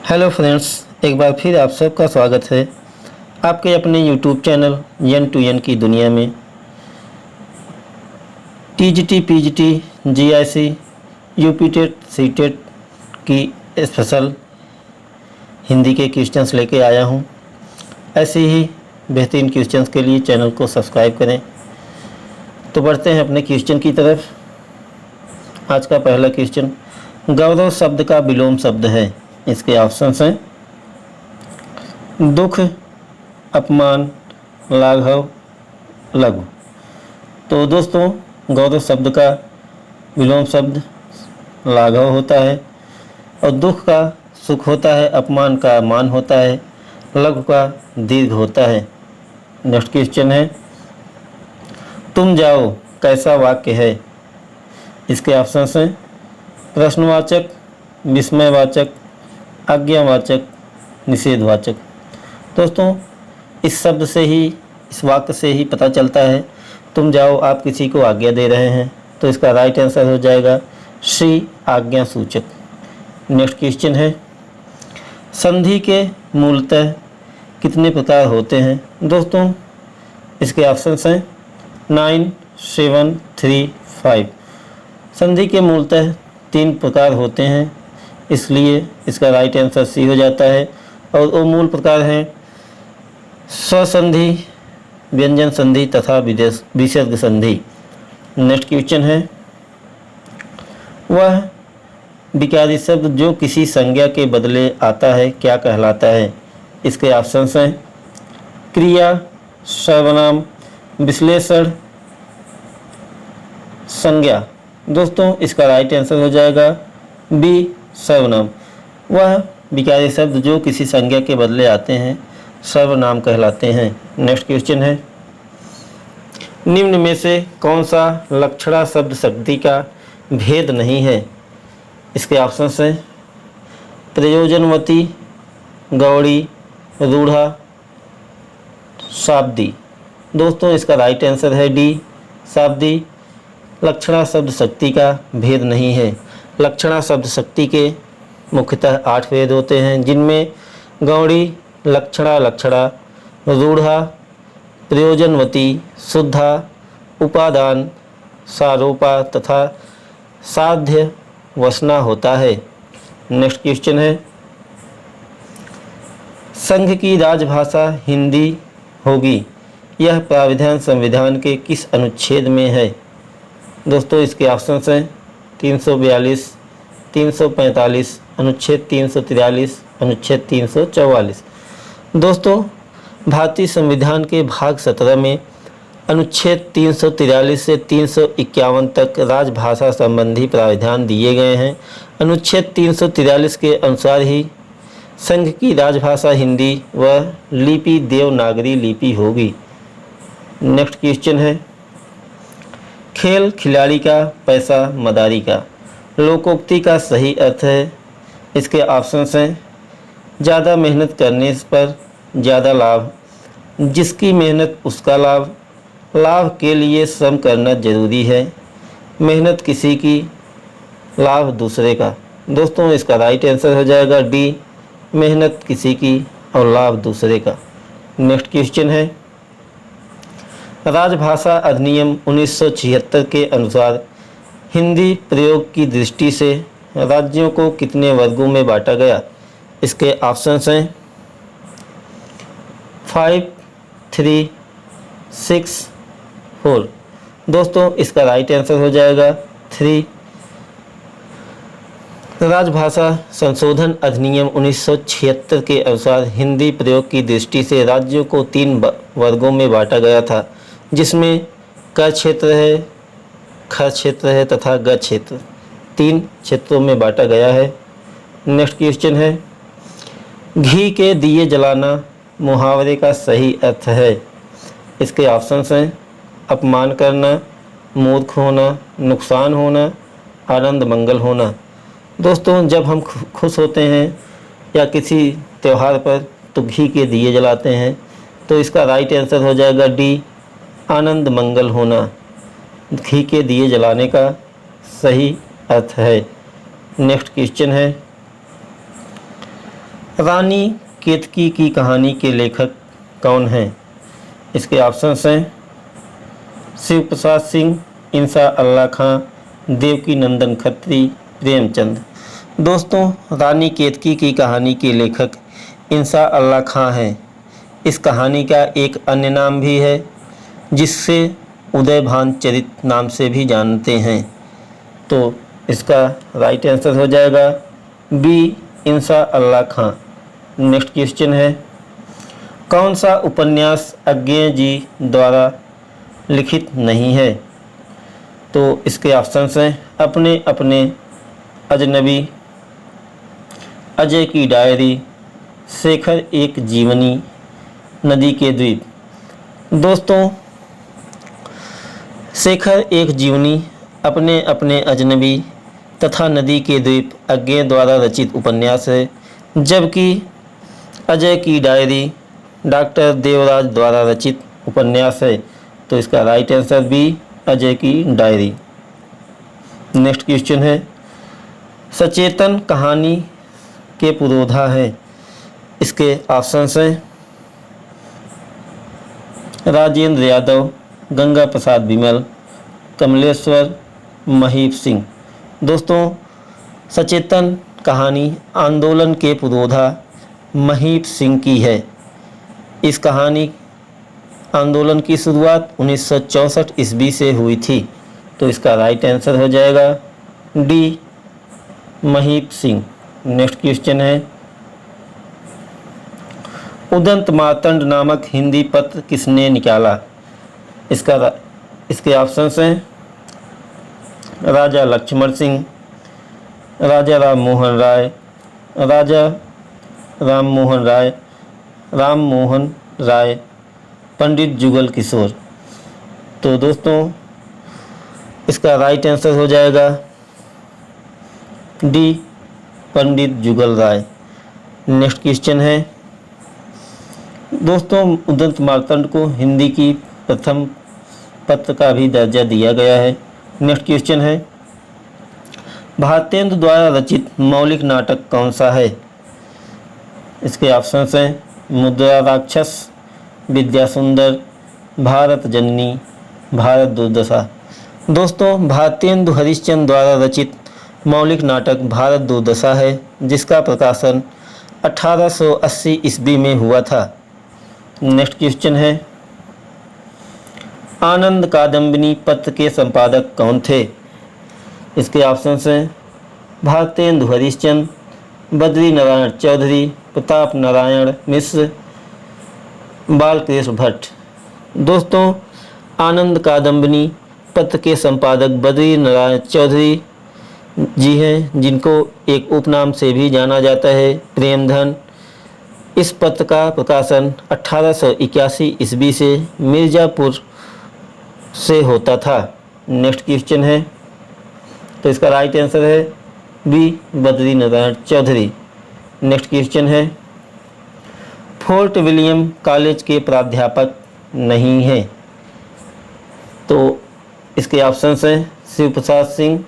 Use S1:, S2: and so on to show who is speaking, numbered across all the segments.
S1: Hello friends, एक बार फिर आप सबका स्वागत है आपके अपने YouTube channel N to N की दुनिया में। TGT, PGT, GIC, UP TET, C TET की स्पेशल हिंदी के क्वेश्चंस लेके आया हूँ। ऐसे ही बेहतरीन क्वेश्चंस के लिए चैनल को सब्सक्राइब करें। तो बढ़ते हैं अपने क्वेश्चन की तरफ। आज का पहला क्वेश्चन, गौरव शब्द का विलोम शब्द है। इसके ऑप्शंस हैं दुख, अपमान, लाघव, लघु। तो दोस्तों, गौरव शब्द का विलोम शब्द लाघव होता है, और दुख का सुख होता है, अपमान का मान होता है, लघु का दीर्घ होता है। नेक्स्ट क्वेश्चन है, तुम जाओ कैसा वाक्य है। इसके ऑप्शंस हैं प्रश्नवाचक, विस्मयवाचक, आज्ञावाचक, निषेधवाचक। दोस्तों, इस शब्द से ही, इस वाक्य से ही पता चलता है तुम जाओ, आप किसी को आज्ञा दे रहे हैं। तो इसका राइट आंसर हो जाएगा सी, आज्ञा सूचक। नेक्स्ट क्वेश्चन है, संधि के मूलतः कितने प्रकार होते हैं। दोस्तों, इसके ऑप्शंस हैं 9, 7, 3, 5। संधि के मूलतः 3 प्रकार होते हैं, इसलिए इसका राइट आंसर सी हो जाता है। और वो मूल प्रकार हैं स्वसंधि, व्यंजन संधि तथा विसर्ग संधि। नेक्स्ट क्वेश्चन है, वह विकारी शब्द जो किसी संज्ञा के बदले आता है क्या कहलाता है। इसके ऑप्शंस हैं क्रिया, सर्वनाम, विश्लेषण, संज्ञा। दोस्तों, इसका राइट आंसर हो जाएगा बी, सर्वनाम। वह विकारी शब्द जो किसी संज्ञा के बदले आते हैं सर्वनाम कहलाते हैं। नेक्स्ट क्वेश्चन है, निम्न में से कौन सा लक्षणा शब्द शक्ति का भेद नहीं है। इसके ऑप्शंस हैं प्रयोजनवती, गौड़ी, रूढ़ा, शाब्दी। दोस्तों, इसका राइट आंसर है डी, शाब्दी। लक्षणा शब्द शक्ति का भेद नहीं है। लक्षणा शब्द शक्ति के मुख्यतः 8 भेद होते हैं, जिनमें गौड़ी, लक्षणा, रूढ़ा, प्रयोजनवती, शुद्धा, उपादान, सारोपा तथा साध्य वसना होता है। नेक्स्ट क्वेश्चन है, संघ की राजभाषा हिंदी होगी, यह प्राविधान संविधान के किस अनुच्छेद में है। दोस्तों, इसके ऑप्शंस हैं 342, 345, अनुच्छेद 343, अनुच्छेद 344। दोस्तों, भारतीय संविधान के भाग 17 में अनुच्छेद 343 से 351 तक राजभाषा संबंधी प्राविधान दिए गए हैं। अनुच्छेद 343 के अनुसार ही संघ की राजभाषा हिंदी व लिपि देवनागरी लिपि होगी। नेक्स्ट क्वेश्चन है, खेल खिलाड़ी का, पैसा मदारी का। लोकोक्ति का सही अर्थ है। इसके ऑप्शंस हैं ज़्यादा मेहनत करने पर ज़्यादा लाभ, जिसकी मेहनत उसका लाभ, लाभ के लिए श्रम करना जरूरी है, मेहनत किसी की, लाभ दूसरे का। दोस्तों, इसका राइट आंसर हो जाएगा डी, मेहनत किसी की और लाभ दूसरे का। नेक्स्ट क्वेश्चन है, राजभाषा अधिनियम 1976 के अनुसार हिंदी प्रयोग की दृष्टि से राज्यों को कितने वर्गों में बांटा गया। इसके ऑप्शंस हैं 5, 3, 6, 4। दोस्तों, इसका राइट आंसर हो जाएगा 3। राजभाषा संशोधन अधिनियम 1976 के अनुसार हिंदी प्रयोग की दृष्टि से राज्यों को 3 वर्गों में बांटा गया था, जिसमें क क्षेत्र है, ख क्षेत्र है तथा ग क्षेत्र। 3 क्षेत्रों में बांटा गया है। नेक्स्ट क्वेश्चन है, घी के दिए जलाना मुहावरे का सही अर्थ है। इसके ऑप्शंस हैं अपमान करना, मूर्ख होना, नुकसान होना, आनंद मंगल होना। दोस्तों, जब हम खुश होते हैं या किसी त्यौहार पर तो घी के दिए जलाते हैं, तो इसका राइट आंसर हो जाएगा डी, आनंद मंगल होना। घी के दिए जलाने का सही अर्थ है। नेक्स्ट क्वेश्चन है, रानी केतकी की कहानी के लेखक कौन हैं? इसके ऑप्शंस हैं शिव प्रसाद सिंह, इंसा अल्लाह खां, देवकी नंदन खत्री, प्रेमचंद। दोस्तों, रानी केतकी की कहानी के लेखक इंसा अल्लाह खां हैं। इस कहानी का एक अन्य नाम भी है जिससे उदयभान चरित नाम से भी जानते हैं। तो इसका राइट आंसर हो जाएगा बी, इंसा अल्लाह खां। नेक्स्ट क्वेश्चन है, कौन सा उपन्यास अज्ञेय जी द्वारा लिखित नहीं है? तो इसके ऑप्शंस हैं अपने अपने, अजनबी, अजय की डायरी, शेखर एक जीवनी, नदी के द्वीप। दोस्तों, शेखर एक जीवनी, अपने अपने अजनबी तथा नदी के द्वीप अज्ञेय द्वारा रचित उपन्यास है, जबकि अजय की डायरी डॉक्टर देवराज द्वारा रचित उपन्यास है। तो इसका राइट आंसर बी, अजय की डायरी। नेक्स्ट क्वेश्चन है, सचेतन कहानी के पुरोधा है। इसके ऑप्शंस हैं राजेंद्र यादव, गंगा प्रसाद बिमल, कमलेश्वर, महीप सिंह। दोस्तों, सचेतन कहानी आंदोलन के पुरोधा महीप सिंह की है। इस कहानी आंदोलन की शुरुआत 1964 ईस्वी से हुई थी। तो इसका राइट आंसर हो जाएगा D, Mahip Singh. Next question है, उदंत मार्तंड नामक हिंदी पत्र किसने निकाला? इसके ऑप्शंस हैं राजा लक्ष्मण सिंह, राजा राम मोहन राय, राजा राम मोहन राय, पंडित जुगल किशोर। तो दोस्तों, इसका राइट आंसर हो जाएगा डी, पंडित जुगल राय। नेक्स्ट क्वेश्चन है, दोस्तों, उदंत मार्तंड को हिंदी की प्रथम पत्र का भी दर्जा दिया गया है। नेक्स्ट क्वेश्चन है, भारतेंदु द्वारा रचित मौलिक नाटक कौन सा है? इसके ऑप्शंस हैं मुद्रा राक्षस, विद्या सुंदर, भारत जननी, भारत दुर्दशा। दोस्तों, भारतेंदु हरिश्चंद्र द्वारा रचित मौलिक नाटक भारत दुर्दशा है, जिसका प्रकाशन 1880 ईस्वी में हुआ था। नेक्स्ट क्वेश्चन है, आनंद कादम्बिनी पत्र के संपादक कौन थे? इसके ऑप्शंस हैं भारतेंदु हरिश्चंद्र, बद्री नारायण चौधरी, प्रताप नारायण मिश्र, बालकृष्ण भट्ट। दोस्तों, आनंद कादम्बिनी पत्र के संपादक बद्री नारायण चौधरी जी हैं, जिनको एक उपनाम से भी जाना जाता है, प्रेमधन। इस पत्र का प्रकाशन 1881 ईस्वी से मिर्ज़ापुर से होता था। नेक्स्ट क्वेश्चन है, तो इसका राइट आंसर है B, Badri Narayan Chaudhary. Next question है, फोर्ट विलियम कॉलेज के प्राध्यापक नहीं हैं। तो इसके ऑप्शंस हैं शिव प्रसाद सिंह,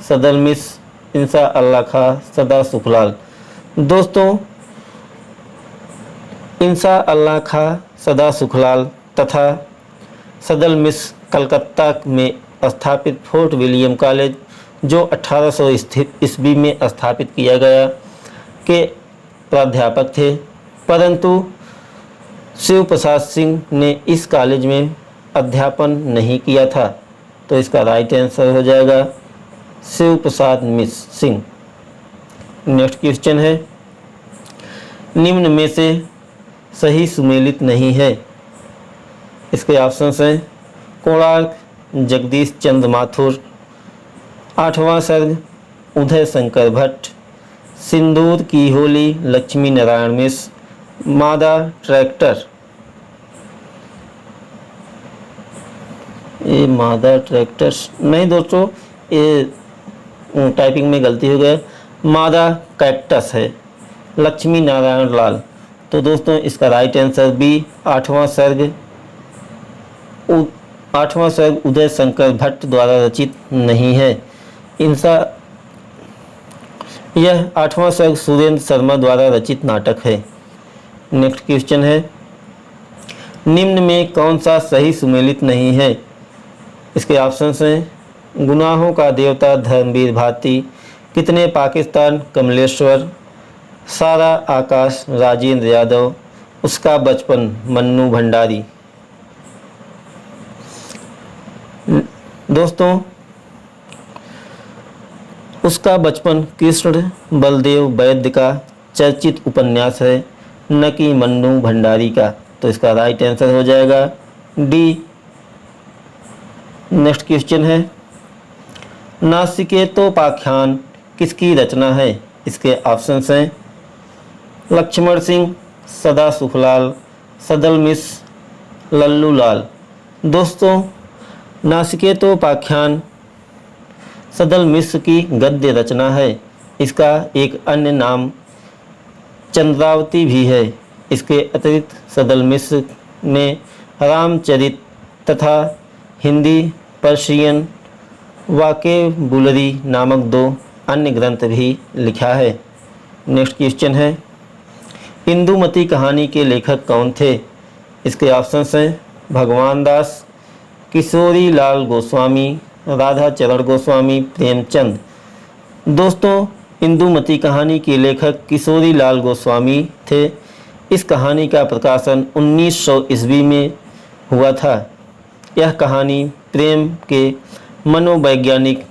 S1: सदल मिश्र, इंसा अल्लाह खां, सदा सुखलाल। दोस्तों, इंसा अल्लाह खां, सदा सुखलाल तथा सदल मिश्र कलकत्ता में स्थापित फोर्ट विलियम कॉलेज, जो 1800 ईस्वी में स्थापित किया गया, के प्राध्यापक थे। परंतु शिव प्रसाद सिंह ने इस कॉलेज में अध्यापन नहीं किया था। तो इसका राइट आंसर हो जाएगा शिव प्रसाद मिश्र सिंह। नेक्स्ट क्वेश्चन है, निम्न में से सही सुमेलित नहीं है। इसके ऑप्शंस हैं कोणार्क, जगदीश चंद्र माथुर, 8वां सर्ग उदय शंकर भट्ट, सिंदूर की होली लक्ष्मी नारायण मिश्र, मादा ट्रैक्टर। ये मादा ट्रैक्टर्स नहीं दोस्तों, ये टाइपिंग में गलती हो गया, मादा कैक्टस है, लक्ष्मी नारायण लाल। तो दोस्तों, इसका राइट आंसर बी, 8वां सर्ग उदय शंकर भट्ट द्वारा रचित नहीं है। यह 8वां सर्ग सुरेंद्र शर्मा द्वारा रचित नाटक है। नेक्स्ट क्वेश्चन है, निम्न में कौन सा सही सुमेलित नहीं है? इसके ऑप्शंस हैं गुनाहों का देवता धर्मवीर भारती, कितने पाकिस्तान कमलेश्वर, सारा आकाश राजेंद्र यादव, उसका बचपन मन्नू भंडारी। दोस्तों, उसका बचपन कृष्ण बलदेव वैद्य का चर्चित उपन्यास है, न कि मन्नू भंडारी का। तो इसका राइट आंसर हो जाएगा डी। नेक्स्ट क्वेश्चन है, नासिकेतोपाख्यान किसकी रचना है? इसके ऑप्शंस हैं लक्ष्मण सिंह, सदा सुखलाल, सदल मिश्र, लल्लू लाल। दोस्तों, नासिकेतोपाख्यान सदल मिश्र की गद्य रचना है। इसका एक अन्य नाम चंद्रावती भी है। इसके अतिरिक्त सदल मिश्र ने रामचरित तथा हिंदी पर्शियन वाकेबुलरी नामक 2 अन्य ग्रंथ भी लिखा है। नेक्स्ट क्वेश्चन है, इंदुमती कहानी के लेखक कौन थे? इसके ऑप्शंस हैं भगवान दास, किशोरी लाल गोस्वामी, राधा चरण गोस्वामी, प्रेमचंद। दोस्तों, इंदुमती कहानी के लेखक किशोरी लाल गोस्वामी थे। इस कहानी का प्रकाशन 1900 ईस्वी में हुआ था। यह कहानी प्रेम के मनोवैज्ञानिक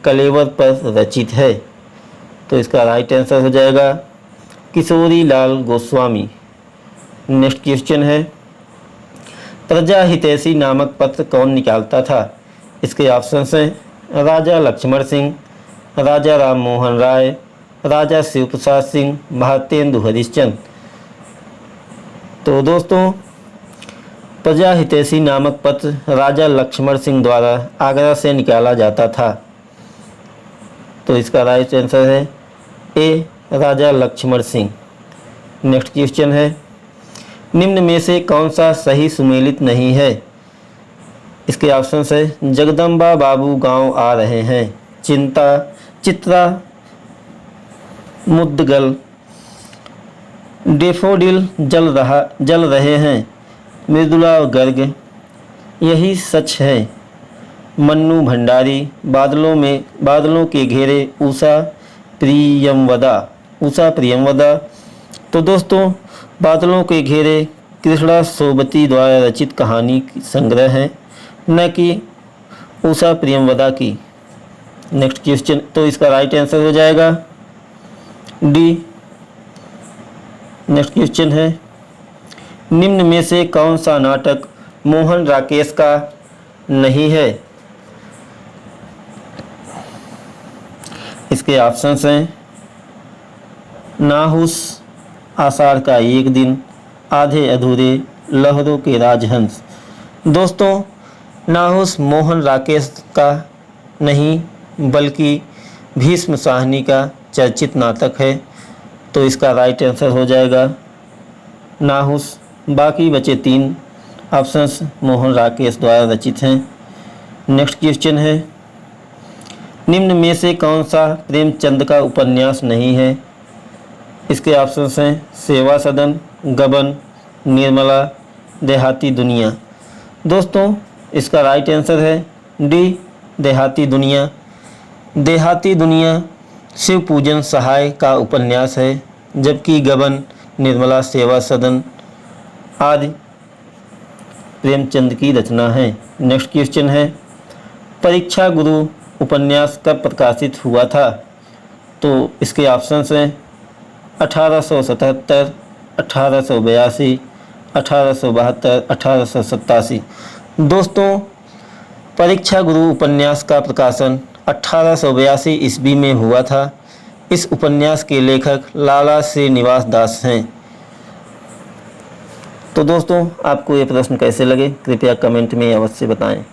S1: कलेवर पर रचित है। तो इसका राइट आंसर हो जाएगा किशोरी लाल गोस्वामी। नेक्स्ट क्वेश्चन है, प्रजा हितैषी नामक पत्र कौन निकालता था? इसके ऑप्शंस हैं राजा लक्ष्मण सिंह, राजा राम मोहन राय, राजा शिव प्रसाद सिंह, भारतेंदु हरिश्चंद्र। तो दोस्तों, प्रजा हितैषी नामक पत्र राजा लक्ष्मण सिंह द्वारा आगरा से निकाला जाता था। तो इसका राइट आंसर है ए, राजा लक्ष्मण सिंह। नेक्स्ट क्वेश्चन है, निम्न में से कौन सा सही सुमेलित नहीं है? इसके ऑप्शंस है जगदम्बा बाबू गांव आ रहे हैं, चित्रा मुद्गल, डेफोडिल जल रहे हैं, मृदुला गर्ग, यही सच है, मन्नू भंडारी, बादलों के घेरे, उषा प्रियमवदा। तो दोस्तों, बादलों के घेरे कृष्णा सोबती द्वारा रचित कहानी संग्रह है, न कि उषा प्रियमवदा की। नेक्स्ट क्वेश्चन, तो इसका राइट आंसर हो जाएगा डी। नेक्स्ट क्वेश्चन है, निम्न में से कौन सा नाटक मोहन राकेश का नहीं है? इसके ऑप्शंस हैं नाहुस, आषाढ़ का एक दिन, आधे अधूरे, लहरों के राजहंस। दोस्तों, नाहुस मोहन राकेश का नहीं बल्कि भीष्म साहनी का चर्चित नाटक है। तो इसका राइट आंसर हो जाएगा नाहुस। बाकी बचे 3 ऑप्शंस मोहन राकेश द्वारा रचित हैं। नेक्स्ट क्वेश्चन है, निम्न में से कौन सा प्रेमचंद का उपन्यास नहीं है? इसके ऑप्शंस हैं सेवा सदन, गबन, निर्मला, देहाती दुनिया। दोस्तों, इसका राइट आंसर है डी, देहाती दुनिया। देहाती दुनिया शिव पूजन सहाय का उपन्यास है, जबकि गबन, निर्मला, सेवा सदन आदि प्रेमचंद की रचना है। नेक्स्ट क्वेश्चन है, परीक्षा गुरु उपन्यास कब प्रकाशित हुआ था? तो इसके ऑप्शंस हैं 1877, 1882, 1872, 1887। दोस्तों, परीक्षा गुरु उपन्यास का प्रकाशन 1882 ईस्वी में हुआ था। इस उपन्यास के लेखक लाला श्रीनिवास दास हैं। तो दोस्तों, आपको ये प्रश्न कैसे लगे कृपया कमेंट में अवश्य बताएं।